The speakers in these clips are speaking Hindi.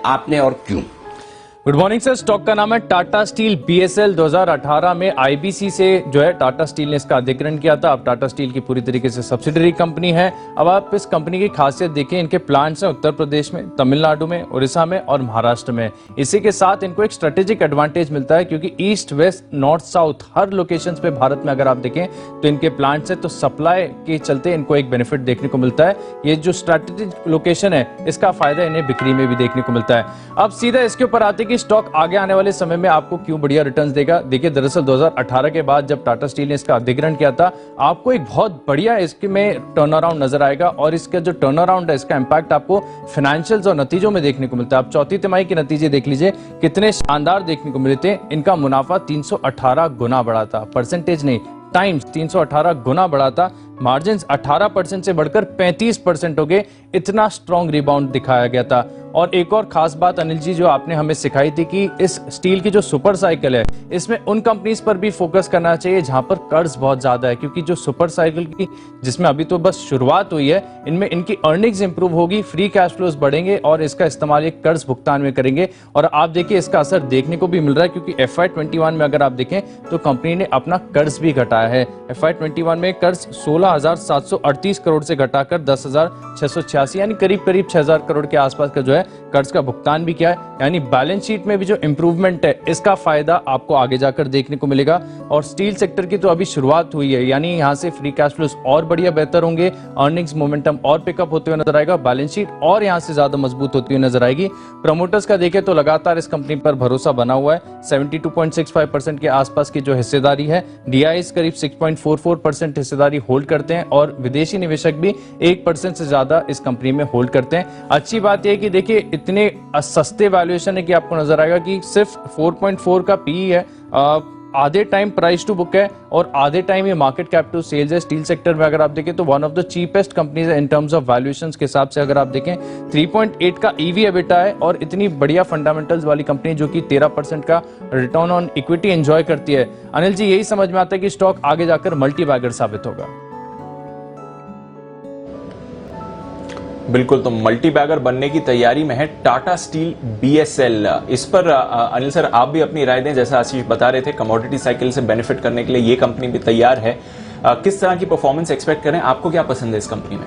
आपने और क्यों? Good morning sir. स्टॉक का नाम है टाटा स्टील बीएसएल। 2018 में आईबीसी से जो है टाटा स्टील ने इसका अधिग्रहण किया था। अब टाटा स्टील की पूरी तरीके से सब्सिडरी कंपनी है। अब आप इस कंपनी की खासियत देखें, इनके प्लांट्स हैं उत्तर प्रदेश में, तमिलनाडु में, उड़ीसा में और महाराष्ट्र में। इसी के साथ इनको एक स्ट्रेटेजिक एडवांटेज मिलता है क्योंकि ईस्ट वेस्ट नॉर्थ साउथ हर लोकेशन पे भारत में अगर आप देखें तो इनके प्लांट्स है, तो सप्लाई के चलते इनको एक बेनिफिट देखने को मिलता है। ये जो स्ट्रेटेजिक लोकेशन है इसका फायदा इन्हें बिक्री में भी देखने को मिलता है। अब सीधा इसके ऊपर आते कि स्टॉक आगे आने वाले समय में आपको क्यों बढ़िया रिटर्न्स देगा। देखिए, दरअसल 2018 के बाद जब टाटा स्टील ने इसका अधिग्रहण किया था, आपको एक बहुत बढ़िया इसके में टर्न अराउंड नजर आएगा और इसका जो टर्न अराउंड है इसका इंपैक्ट आपको फाइनेंशियल्स और नतीजों में देखने को मिलता है। आप चौथी तिमाही के नतीजे देख लीजिए कितने शानदार देखने को मिले थे। इनका मुनाफा 318 गुना बढ़ा था, परसेंटेज नहीं टाइम्स 318 गुना बढ़ा था। मार्जिन 18% से बढ़कर 35% हो गए। इतना स्ट्रॉन्ग रिबाउंड दिखाया गया था। और एक और खास बात अनिल जी जो आपने हमें सिखाई थी कि इस स्टील की जो सुपर साइकिल है इसमें उन कंपनीज पर भी फोकस करना चाहिए जहां पर कर्ज बहुत ज्यादा है, क्योंकि जो सुपर साइकिल की जिसमें अभी तो बस शुरुआत हुई है, इनमें इनकी अर्निंग्स इंप्रूव होगी, फ्री कैश फ्लोज बढ़ेंगे और इसका इस्तेमाल एक कर्ज भुगतान में करेंगे। और आप देखिए इसका असर देखने को भी मिल रहा है क्योंकि FY21 में अगर आप देखें तो कंपनी ने अपना कर्ज भी घटाया है। FY21 में कर्ज 16,738 करोड़ से घटाकर 10,686 यानी करीब 6,000 करोड़ के आसपास का जो है कर्ज का भुगतान भी किया है। यानी बैलेंस शीट में भी जो इंप्रूवमेंट है इसका फायदा आपको आगे जाकर देखने को मिलेगा। और स्टील सेक्टर की तो अभी शुरुआत हुई है, यानी यहां से फ्री कैश फ्लोज और बढ़िया बेहतर होंगे, अर्निंग्स मोमेंटम और पिकअप होते हुए नजर आएगा, बैलेंस शीट और यहां से ज्यादा मजबूत होती हुई नजर आएगी। प्रमोटर्स का देखें तो लगातार इस कंपनी पर भरोसा बना हुआ है। 72.65% के आसपास की जो हिस्सेदारी है, डीआईएस करीब 6.44% हिस्सेदारी होल्ड करते हैं और विदेशी निवेशक भी 1% से ज्यादा इस कंपनी में होल्ड करते हैं। अच्छी बात यह है कि देखिए इतने सस्ते वैल्यूएशन है कि आपको नजर आएगा कि सिर्फ 4.4 का पीई है, आधे टाइम प्राइस टू बुक है और आधे टाइम ये मार्केट कैप टू सेल्स है। स्टील सेक्टर में अगर आप देखें तो one of the cheapest companies है इन टर्म्स ऑफ वैल्यूएशंस के हिसाब से। अगर आप देखें 3.8 का ईवी एबिटा है और इतनी बढ़िया फंडामेंटल्स वाली कंपनी जो कि 13% का रिटर्न ऑन इक्विटी एंजॉय करती है। अनिल जी, यही समझ में आता है कि स्टॉक आगे जाकर मल्टी बैगर साबित होगा। बिल्कुल, तो मल्टी बैगर बनने की तैयारी में है टाटा स्टील बीएसएल। इस पर अनिल सर आप भी अपनी राय दें। जैसा आशीष बता रहे थे, कमोडिटी साइकिल से बेनिफिट करने के लिए ये कंपनी भी तैयार है। किस तरह की परफॉर्मेंस एक्सपेक्ट करें? आपको क्या पसंद है इस कंपनी में?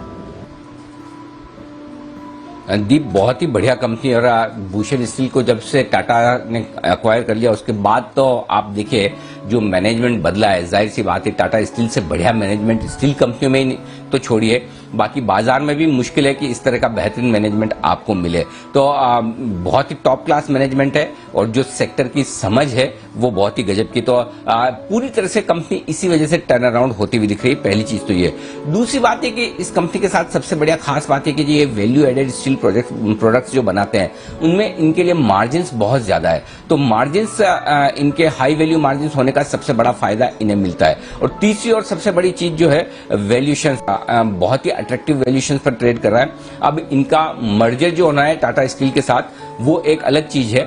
दीप बहुत ही बढ़िया कंपनी। और भूषण स्टील को जब से टाटा ने एक्वायर कर लिया उसके बाद तो आप देखिए जो मैनेजमेंट बदला है, जाहिर सी बात है टाटा स्टील से बढ़िया मैनेजमेंट स्टील कंपनियों में ही तो छोड़िए बाकी बाजार में भी मुश्किल है कि इस तरह का बेहतरीन मैनेजमेंट आपको मिले। तो बहुत ही टॉप क्लास मैनेजमेंट है और जो सेक्टर की समझ है वो बहुत ही गजब की। तो पूरी तरह से कंपनी इसी वजह से टर्न अराउंड होती हुई दिख रही है। पहली चीज तो ये। दूसरी बात है कि इस कंपनी के साथ सबसे बढ़िया खास बात है कि ये वैल्यू एडेड स्टील प्रोडक्ट्स जो बनाते हैं उनमें इनके लिए मार्जिन बहुत ज्यादा है। तो मार्जिन इनके हाई वैल्यू मार्जिन होने का सबसे बड़ा फायदा इन्हें मिलता है। और तीसरी और सबसे बड़ी चीज जो है वैल्यूएशन, बहुत ही अट्रैक्टिव वैल्यूएशन पर ट्रेड कर रहा है। अब इनका मर्जर जो होना है टाटा स्टील के साथ वो एक अलग चीज है।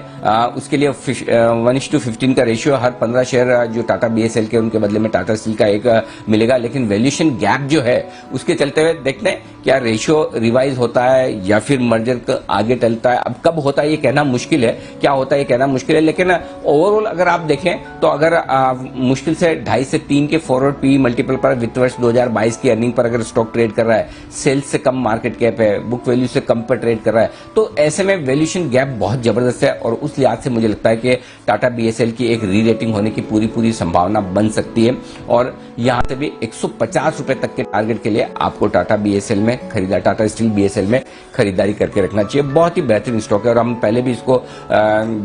उसके लिए 1:15 का रेशियो, हर 15 शेयर जो टाटा बीएसएल के उनके बदले में टाटा स्टील का एक मिलेगा। लेकिन वैल्यूएशन गैप जो है उसके चलते हुए देखते हैं क्या रेशियो रिवाइज होता है या फिर मर्जर आगे टलता है। अब कब होता है ये कहना मुश्किल है, क्या होता है ये कहना मुश्किल है। लेकिन ओवरऑल अगर आप देखें तो अगर मुश्किल से 2.5 से 3 के फॉरवर्ड पी मल्टीपल पर वित्त वर्ष 2022 की अर्निंग पर अगर स्टॉक ट्रेड कर रहा है, सेल्स से कम मार्केट कैप है, बुक वैल्यू से कम पर ट्रेड कर रहा है, तो ऐसे में वैल्यूएशन गैप बहुत जबरदस्त है। और उस लिहाज से मुझे लगता है कि टाटा बीएसएल की एक री रेटिंग होने की पूरी संभावना बन सकती है। और यहां से भी 150 रुपए तक के टारगेट के लिए आपको टाटा बीएसएल में टाटा स्टील बीएसएल में खरीदारी करके रखना चाहिए। बहुत ही बेहतरीन स्टॉक है और हम पहले भी इसको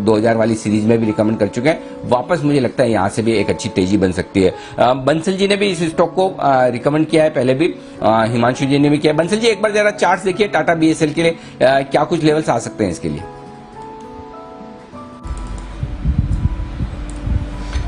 2000 वाली सीरीज में भी रिकमेंड कर चुके हैं। वापस मुझे लगता है यहां से भी एक अच्छी तेजी बन सकती है। बंसल जी ने भी इस स्टॉक को रिकमेंड किया है, पहले भी हिमांशु जी ने भी किया। बंसल जी एक बार जरा चार्ट देखिए टाटा बीएसएल के लिए क्या कुछ लेवल्स आ सकते हैं इसके लिए।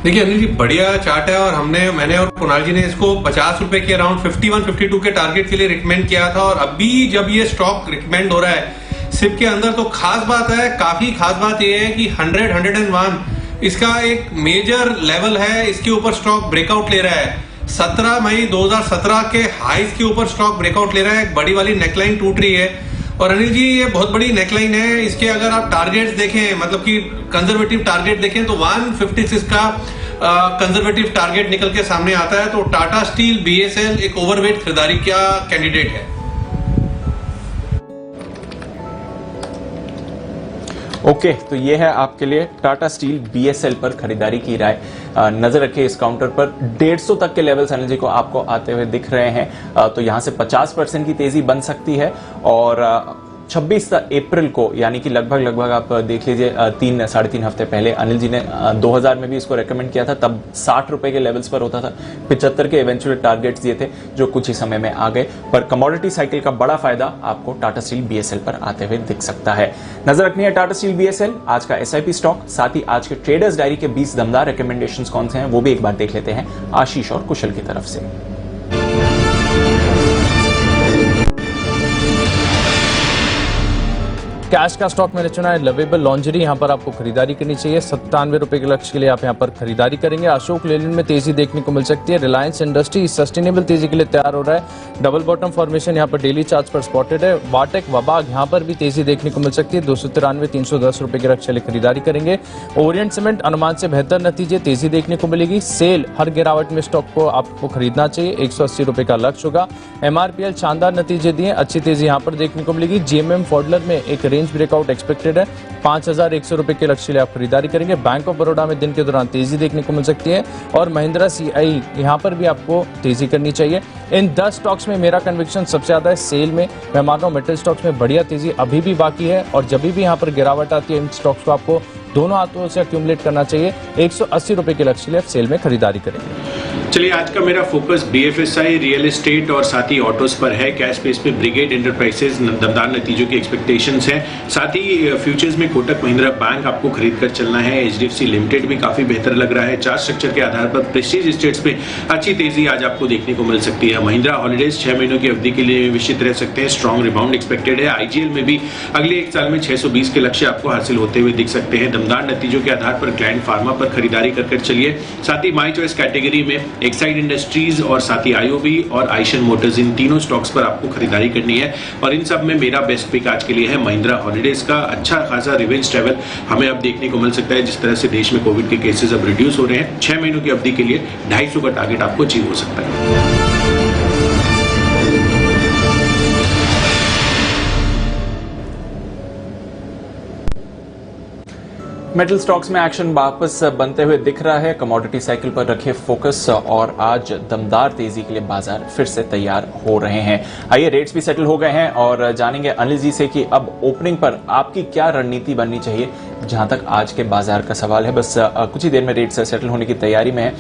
देखिए अनिल जी, बढ़िया चार्ट है और मैंने और कुणाल जी ने इसको 50 रुपए के अराउंड 51-52 के टारगेट के लिए रिकमेंड किया था। और अभी जब ये स्टॉक रिकमेंड हो रहा है सिप के अंदर, तो खास बात है, काफी खास बात ये है कि 100-101 इसका एक मेजर लेवल है। इसके ऊपर स्टॉक ब्रेकआउट ले रहा है। 17 मई 2017 के हाइज के ऊपर स्टॉक ब्रेकआउट ले रहा है। एक बड़ी वाली नेकलाइन टूट रही है और अनिल जी ये बहुत बड़ी नेकलाइन है, इसके अगर आप टारगेट्स देखें, मतलब कि कंजर्वेटिव टारगेट देखें तो 156 का कंजर्वेटिव टारगेट निकल के सामने आता है। तो टाटा स्टील बीएसएल एक ओवरवेट खरीदारी का कैंडिडेट है। ओके, तो ये है आपके लिए टाटा स्टील बीएसएल पर खरीदारी की राय। नजर रखिए इस काउंटर पर 150 तक के लेवल्स अनिल जी को आपको आते हुए दिख रहे हैं। तो यहां से 50% की तेजी बन सकती है और 26 अप्रैल को, यानी कि लगभग आप देख लीजिए 3-3.5 हफ्ते पहले अनिल जी ने 2000 में भी इसको रेकमेंड किया था, तब 60 रुपए के लेवल्स पर होता था। 75 के इवेंचुअल टारगेट्स दिए थे जो कुछ ही समय में आ गए। पर कमोडिटी साइकिल का बड़ा फायदा आपको टाटा स्टील बीएसएल पर आते हुए दिख सकता है। नजर रखनी है टाटा स्टील बीएसएल, आज का एसआईपी स्टॉक, साथ ही आज के ट्रेडर्स डायरी के 20 दमदार रिकमेंडेशंस कौन से हैं वो भी एक बार देख लेते हैं आशीष और कुशल की तरफ से। कैश का स्टॉक मैंने चुना है लवेबल लॉन्जरी, यहाँ पर आपको खरीदारी करनी चाहिए। 97 रुपए के लक्ष्य के लिए आप यहाँ पर खरीदारी करेंगे। अशोक लेलैंड में तेजी देखने को मिल सकती है। रिलायंस इंडस्ट्री सस्टेनेबल तेजी के लिए तैयार हो रहा है। डबल बॉटम फॉर्मेशन यहाँ पर डेली चार्ट पर स्पॉटेड है। वाटेक वबाग यहाँ पर भी तेजी देखने को मिल सकती है। 293-310 रुपए के लक्ष्य के लिए खरीदारी करेंगे। ओरिएंट सीमेंट अनुमान से बेहतर नतीजे, तेजी देखने को मिलेगी। सेल हर गिरावट में स्टॉक को आपको खरीदना चाहिए। 180 रुपए का लक्ष्य होगा। एमआरपीएल शानदार नतीजे दिए, अच्छी तेजी यहाँ पर देखने को मिलेगी। जीएमएम फॉडलर में एक रेंज ब्रेकआउट एक्सपेक्टेड है। 5100 रुपए के लक्ष्य के लिए आप खरीदारी करेंगे। बैंक ऑफ बड़ौदा में दिन के दौरान तेजी देखने को मिल सकती है और महिंद्रा सीआई यहां पर भी आपको तेजी करनी चाहिए। इन 10 स्टॉक्स में मेरा कन्विक्शन सबसे ज्यादा है सेल में। मैं मान रहा हूं मेटल स्टॉक्स में बढ़िया तेजी अभी भी बाकी है और जब भी यहां पर गिरावट आती है इन स्टॉक्स को आपको दोनों हाथों से अक्यूमुलेट करना चाहिए। 180 रुपए के लक्ष्य के लिए आप सेल में खरीदारी करेंगे। चलिए, आज का मेरा फोकस बीएफएसआई, रियल एस्टेट और साथ ही ऑटोज पर है। कैश बेस पे ब्रिगेड एंटरप्राइजेज दमदार नतीजों की एक्सपेक्टेशंस हैं। साथ ही फ्यूचर्स में कोटक महिंद्रा बैंक आपको खरीद कर चलना है। एचडीएफसी लिमिटेड भी काफी बेहतर लग रहा है। चार्ट स्ट्रक्चर के आधार पर प्रेस्टीज एस्टेट्स पे अच्छी तेजी आज आपको देखने को मिल सकती है। महिंद्रा हॉलिडेज 6 महीनों की अवधि के लिए निश्चित रह सकते हैं। स्ट्रॉन्ग रिबाउंड एक्सपेक्टेड है। आईजीएल में भी अगले 1 साल में 620 के लक्ष्य आपको हासिल होते हुए दिख सकते हैं। दमदार नतीजों के आधार पर क्लाइंट फार्मा पर खरीदारी कर चलिए। साथ ही माई चॉइस कैटेगरी में एक्साइड इंडस्ट्रीज और साथ ही आईओबी और आइशन मोटर्स, इन तीनों स्टॉक्स पर आपको खरीदारी करनी है। और इन सब में मेरा बेस्ट पिक आज के लिए है महिंद्रा हॉलिडेज का। अच्छा खासा रिवेंज ट्रैवल हमें अब देखने को मिल सकता है। जिस तरह से देश में कोविड के केसेस अब रिड्यूस हो रहे हैं, 6 महीनों की अवधि के लिए 250 का टारगेट आपको अचीव हो सकता है। मेटल स्टॉक्स में एक्शन वापस बनते हुए दिख रहा है। कमोडिटी साइकिल पर रखे फोकस और आज दमदार तेजी के लिए बाजार फिर से तैयार हो रहे हैं। आइए, रेट्स भी सेटल हो गए हैं और जानेंगे अनिल जी से कि अब ओपनिंग पर आपकी क्या रणनीति बननी चाहिए, जहां तक आज के बाजार का सवाल है। बस कुछ ही देर में रेट्स सेटल होने की तैयारी में है।